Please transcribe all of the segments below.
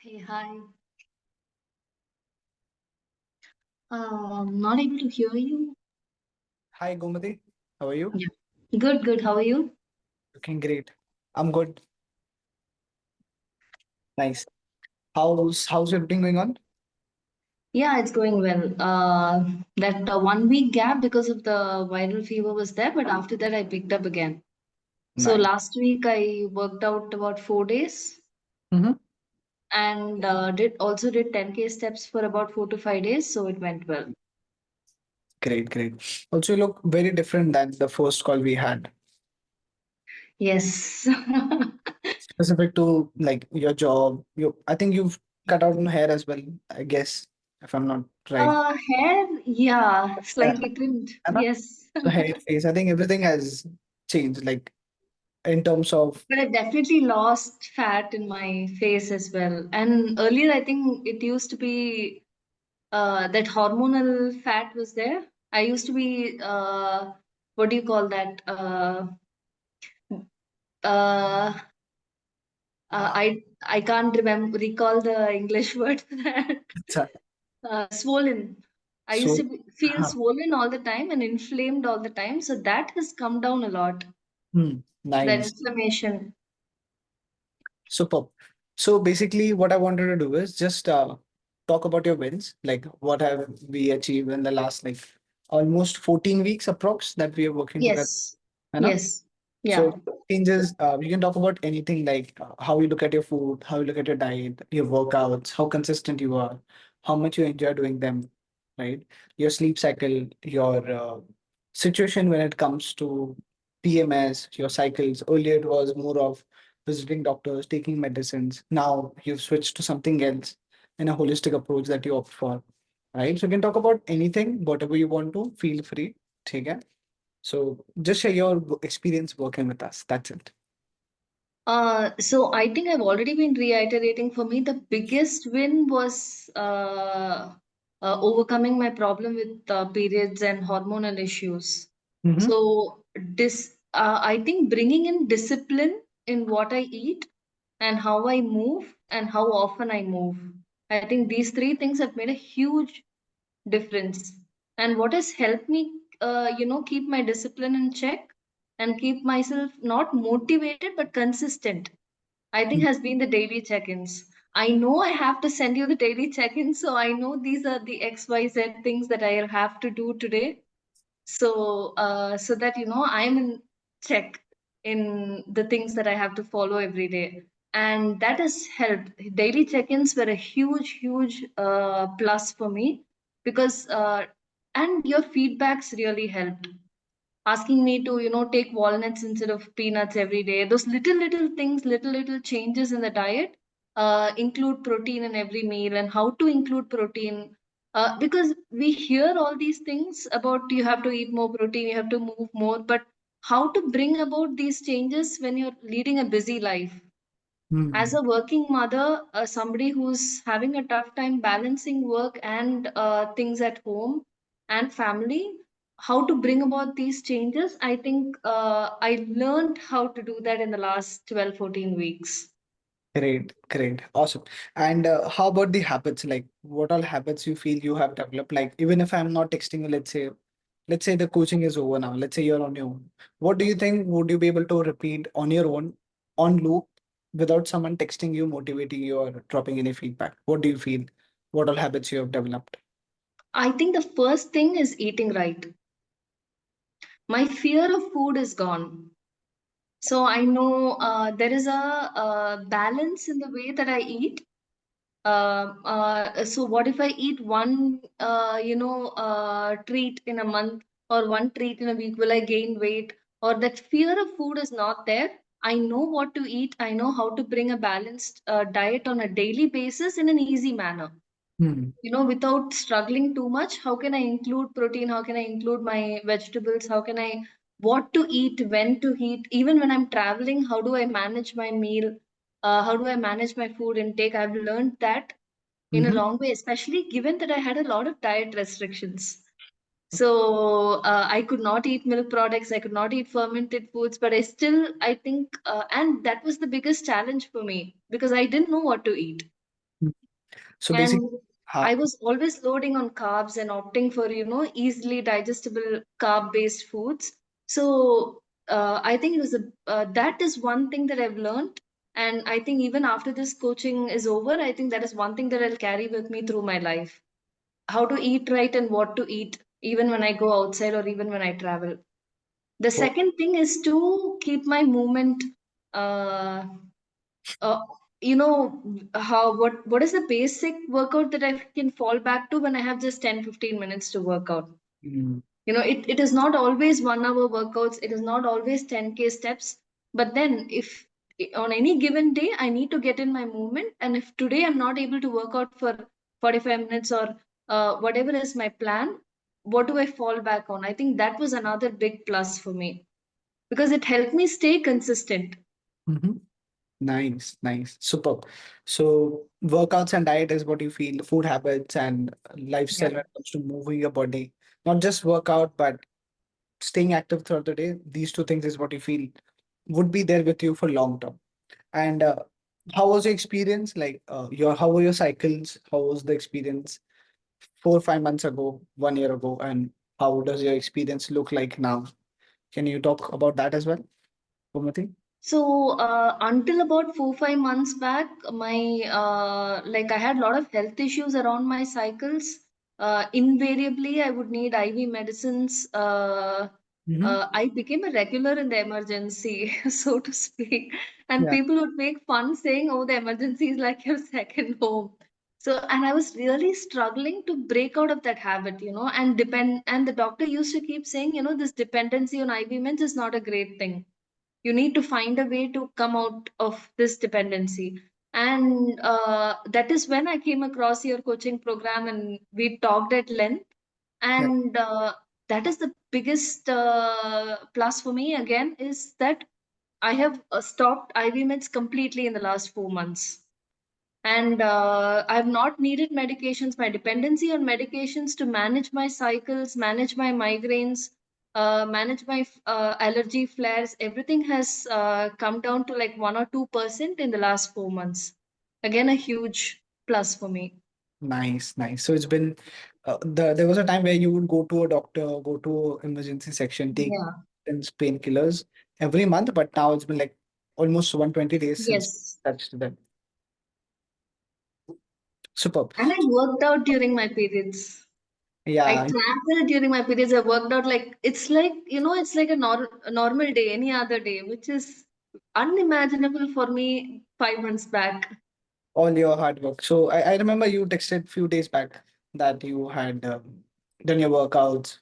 Hey, hi. Not able to hear you. Hi, Gomathy. How are you? Yeah. Good, good. How are you? Looking great. I'm good. Nice. How's everything going on? Yeah, it's going well. That 1 week gap because of the viral fever was there, but after that I picked up again. So Nice. last week I worked out about 4 days Mm-hmm. and did 10K steps for about 4 to 5 days. So it went well. Great, great. Also, you look very different than the first call we had. Yes. Specific to like your job. I think you've cut out your hair as well, I guess, if I'm not right. Hair, yeah, Yeah. slightly trimmed. है ना? Yes. So hair, face. I think everything has changed, like in terms of. But I definitely lost fat in my face as well. And earlier, I think it used to be that hormonal fat was there. I used to be, what do you call that? Uh, Uh, I can't recall the English word for that. अच्छा, Swollen. I used to so, feel हाँ, swollen all the time and inflamed all the time. So that has come down a lot. That nice. inflammation. Superb. So basically, what I wanted to do is just talk about your wins. Like, what have we achieved in the last like almost 14 weeks approx that we are working together, Yes. you know? Yes. Yeah. So changes, we can talk about anything like how you look at your food, how you look at your diet, your workouts, how consistent you are, how much you enjoy doing them, right? Your sleep cycle, your situation when it comes to PMS, your cycles. Earlier, it was more of visiting doctors, taking medicines. Now you've switched to something else in a holistic approach that you opt for, right? So you can talk about anything, whatever you want to. Feel free. ठीक है? So just share your experience working with us. That's it. So I think I've already been reiterating. For me, the biggest win was overcoming my problem with periods and hormonal issues. Mm-hmm. So I think bringing in discipline in what I eat and how I move and how often I move. I think these three things have made a huge difference. And what has helped me, keep my discipline in check and keep myself not motivated but consistent, I think has been the daily check-ins. I know I have to send you the daily check-ins, so I know these are the XYZ things that I have to do today. So that I'm in check in the things that I have to follow every day, and that has helped. Daily check-ins were a huge plus for me because and your feedbacks really helped, asking me to take walnuts instead of peanuts every day. Those little things, little changes in the diet, include protein in every meal and how to include protein, because we hear all these things about you have to eat more protein, you have to move more, but how to bring about these changes when you're leading a busy life as Hmm. a working mother, somebody who's having a tough time balancing work and things at home and family, how to bring about these changes, I think I learned how to do that in the last 12, 14 weeks. Great, great, awesome. And how about the habits? Like, what all habits you feel you have developed? Like, even if I'm not texting you, let's say the coaching is over now. Let's say you're on your own. What do you think? Would you be able to repeat on your own, on loop, without someone texting you, motivating you, or dropping any feedback? What do you feel? What all habits you have developed? I think the first thing is eating right. My fear of food is gone. So I know there is a balance in the way that I eat. So what if I eat one, treat in a month or one treat in a week? Will I gain weight? Or that fear of food is not there. I know what to eat. I know how to bring a balanced diet on a daily basis in an easy manner. Hmm. Without struggling too much. How can I include protein? How can I include my vegetables? How can I, what to eat, when to eat? Even when I'm traveling, how do I manage my meal? How do I manage my food intake? I've learned that in a Mm-hmm. long way, especially given that I had a lot of diet restrictions. So I could not eat milk products, I could not eat fermented foods, but I think, and that was the biggest challenge for me because I didn't know what to eat. So basically, And ha, I was always loading on carbs and opting for, easily digestible carb-based foods. So I think that is one thing that I've learned. And I think even after this coaching is over, I think that is one thing that I'll carry with me through my life. How to eat right and what to eat, even when I go outside or even when I travel. The oh, second thing is to keep my movement uh, uh, what is the basic workout that I can fall back to when I have just 10-15 minutes to work out. mm, It is not always 1 hour workouts, it is not always 10K steps, but then if on any given day I need to get in my movement, and if today I'm not able to work out for 45 minutes or whatever is my plan, what do I fall back on? I think that was another big plus for me because it helped me stay consistent. mhm. Nice, nice, superb. So workouts and diet is what you feel, food habits and lifestyle Yeah. when it comes to moving your body. Not just workout, but staying active throughout the day. These two things is what you feel would be there with you for long term. And how was your experience? Like how were your cycles? How was the experience 4 5 months ago, 1 year ago, and how does your experience look like now? Can you talk about that as well, Gomati? So until about 4-5 months back, I had a lot of health issues around my cycles. Invariably, I would need IV medicines. Hmm. I became a regular in the emergency, so to speak, and Yeah. people would make fun saying, "Oh, the emergency is like your second home." So, and I was really struggling to break out of that habit, and the doctor used to keep saying, this dependency on IV meds is not a great thing. You need to find a way to come out of this dependency. And that is when I came across your coaching program and we talked at length. Yeah. And that is the biggest plus for me again, is that I have stopped IV meds completely in the last 4 months. And I've not needed medications. My dependency on medications to manage my cycles, manage my migraines, manage my allergy flares, everything has come down to like 1 or 2% in the last 4 months. Again, a huge plus for me. Nice, nice. So it's been there was a time where you would go to a doctor, go to emergency section, take Yeah. painkillers every month, but now it's been like almost 120 days since Yes. touched them. Superb. And I worked out during my periods. I Yeah, traveled during my periods. I worked out like it's like a normal day, any other day, which is unimaginable for me 5 months back. all your hard work. So I remember you texted few days back that you had done your workouts.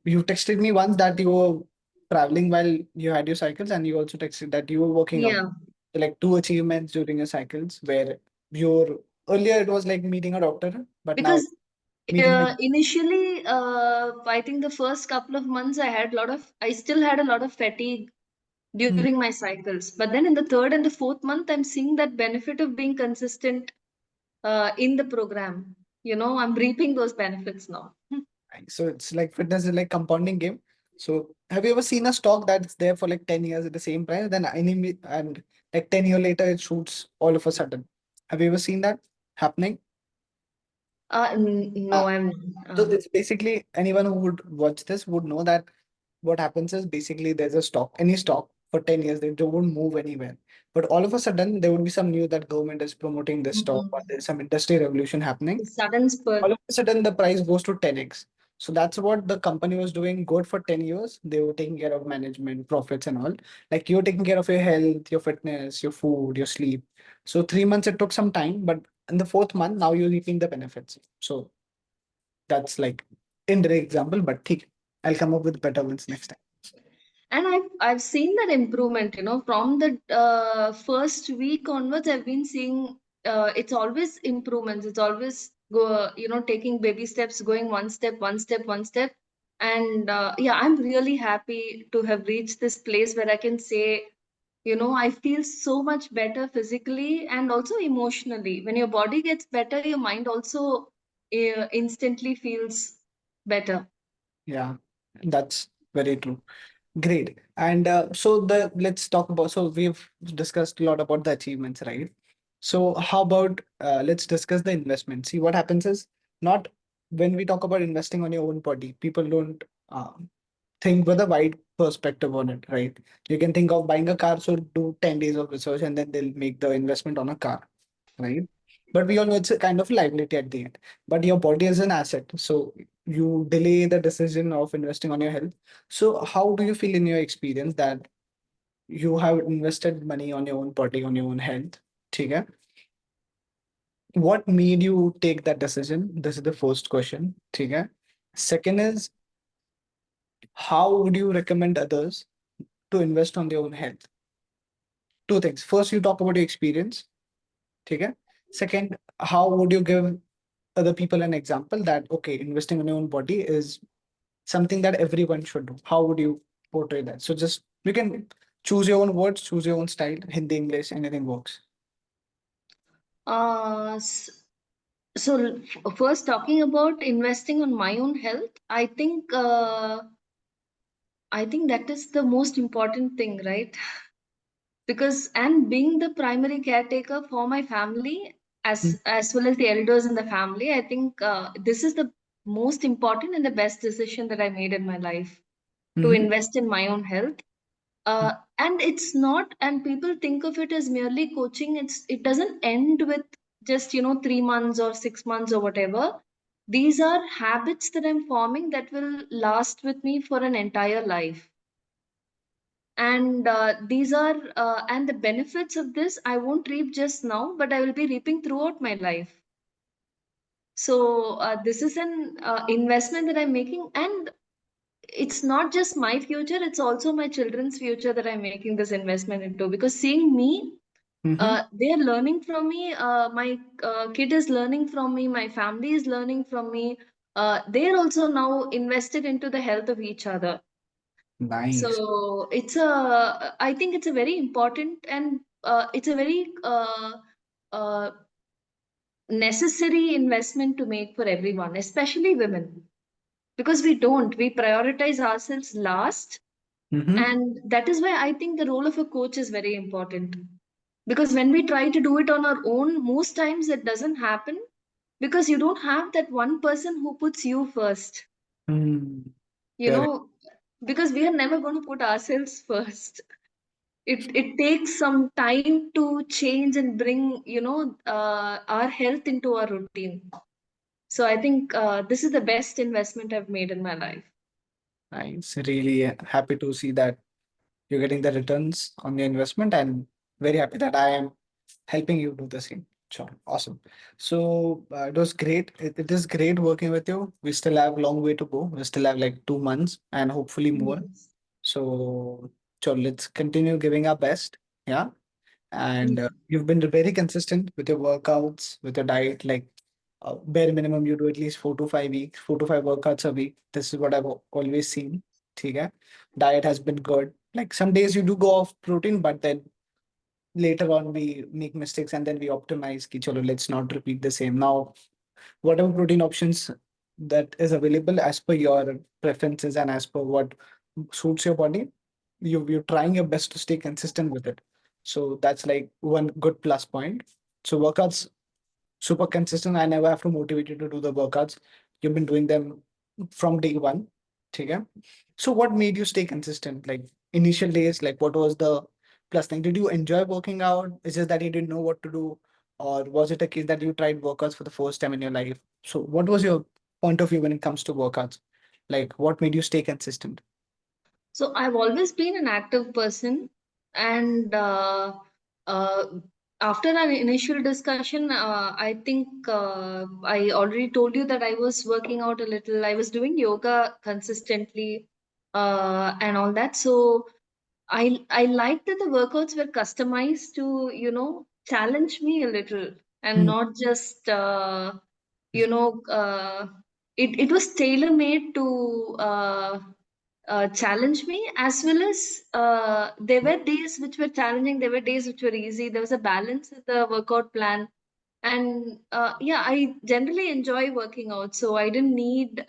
You texted me once that you were traveling while you had your cycles, and you also texted that you were working out. Yeah, So, like two achievements during your cycles, where your earlier it was like meeting a doctor, but now because meeting a initially, I think the first couple of months I still had a lot of fatigue Hmm, during my cycles. But then in the third and the fourth month, I'm seeing that benefit of being consistent in the program. I'm reaping those benefits now. so it's like fitness is like compounding game. So have you ever seen a stock that's there for like 10 years at the same price, then and like 10 years later it shoots all of a sudden? Have you ever seen that happening? No, I'm. So it's basically anyone who would watch this would know that what happens is basically there's a stock, any stock for 10 years, they don't move anywhere. But all of a sudden there would be some news that government is promoting this stock or Mhm. there's some industry revolution happening. Sudden spurt. All of a sudden the price goes to 10x. So that's what the company was doing good for 10 years. They were taking care of management, profits and all. Like you're taking care of your health, your fitness, your food, your sleep. So 3 months it took some time, but in the fourth month, now you're reaping the benefits. So that's like indirect example, but ठीक, I'll come up with better ones next time. And I've seen that improvement, from the first week onwards. I've been seeing it's always improvements. It's always taking baby steps, going one step, one step, one step. And yeah, I'm really happy to have reached this place where I can say, I feel so much better physically and also emotionally. When your body gets better, your mind also instantly feels better. Yeah, that's very true. Great. And so the let's talk about, so we've discussed a lot about the achievements, right? So how about let's discuss the investment. See what happens is not when we talk about investing on your own body, people don't think with a wide perspective on it, right? You can think of buying a car, so do 10 days of research and then they'll make the investment on a car, right? But we all know it's a kind of liability at the end. But your body is an asset, so you delay the decision of investing on your health. So how do you feel in your experience that you have invested money on your own body, on your own health? Okay. What made you take that decision? This is the first question. Okay. Second is, how would you recommend others to invest on their own health? Two things. First, you talk about your experience. Okay. Second, how would you give other people an example that, okay, investing on your own body is something that everyone should do? How would you portray that? So just you can choose your own words, choose your own style, Hindi, English, anything works. Uh, s- first, talking about investing on my own health, I think that is the most important thing, right? Because and being the primary caretaker for my family as well as the elders in the family, I think this is the most important and the best decision that I made in my life to Mm-hmm. invest in my own health. And it's not, and people think of it as merely coaching. It doesn't end with just 3 months or 6 months or whatever. These are habits that I'm forming that will last with me for an entire life. And these are and the benefits of this I won't reap just now, but I will be reaping throughout my life. So this is an investment that I'm making, and it's not just my future, it's also my children's future that I'm making this investment into, because seeing me, Mm-hmm. they're learning from me, my kid is learning from me, my family is learning from me. They're also now invested into the health of each other. Nice. So I think it's a very important, and it's a very uh, necessary investment to make for everyone, especially women, because we prioritize ourselves last. Mm-hmm. And that is why I think the role of a coach is very important. Because when we try to do it on our own, most times it doesn't happen, because you don't have that one person who puts you first, Mm-hmm. you Correct. know, because we are never going to put ourselves first. It takes some time to change and bring our health into our routine. So I think this is the best investment I've made in my life. Nice. Really happy to see that you're getting the returns on your investment and very happy that I am helping you do the same. Sure. Awesome. So it was great. It is great working with you. We still have a long way to go. We still have like 2 months and hopefully more. Yes. So sure, let's continue giving our best. Yeah. And Yes. you've been very consistent with your workouts, with your diet. Like bare minimum, you do at least 4 to 5 weeks, 4 to 5 workouts a week. This is what I've always seen. Okay. Diet has been good. Like some days you do go off protein, but then later on we make mistakes and then we optimize ki chalo, let's not repeat the same. Now whatever protein options that is available as per your preferences and as per what suits your body, you're trying your best to stay consistent with it. So that's like one good plus point. So workouts super consistent. I never have to motivate you to do the workouts. You've been doing them from day one. Okay. So what made you stay consistent? Like initial days, like what was the plus thing? Did you enjoy working out? Is it that you didn't know what to do? Or was it a case that you tried workouts for the first time in your life? So what was your point of view when it comes to workouts? Like what made you stay consistent? So I've always been an active person, and uh, after our initial discussion, I think I already told you that I was working out a little. I was doing yoga consistently, and all that. So I liked that the workouts were customized to challenge me a little, and Hmm. not just you know it was tailor made to challenge me, as well as there were days which were challenging, there were days which were easy. There was a balance with the workout plan. And yeah, I generally enjoy working out, so I didn't need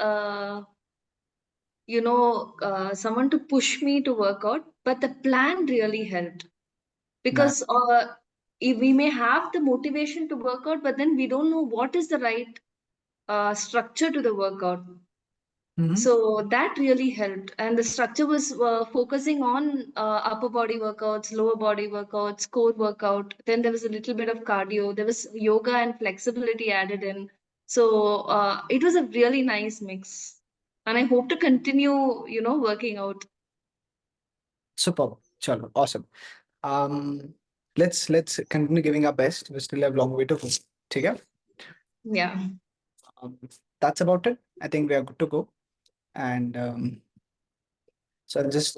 someone to push me to work out, but the plan really helped. Nice. Because we may have the motivation to work out, but then we don't know what is the right structure to the workout. Mm-hmm. So that really helped. And the structure was focusing on upper body workouts, lower body workouts, core workout. Then there was a little bit of cardio. There was yoga and flexibility added in. So it was a really nice mix. And I hope to continue, working out. Superb. Chalo, awesome. Um, let's continue giving our best. We still have long way to go. ठीक है? Yeah. Um, that's about it. I think we are good to go. And so I'll just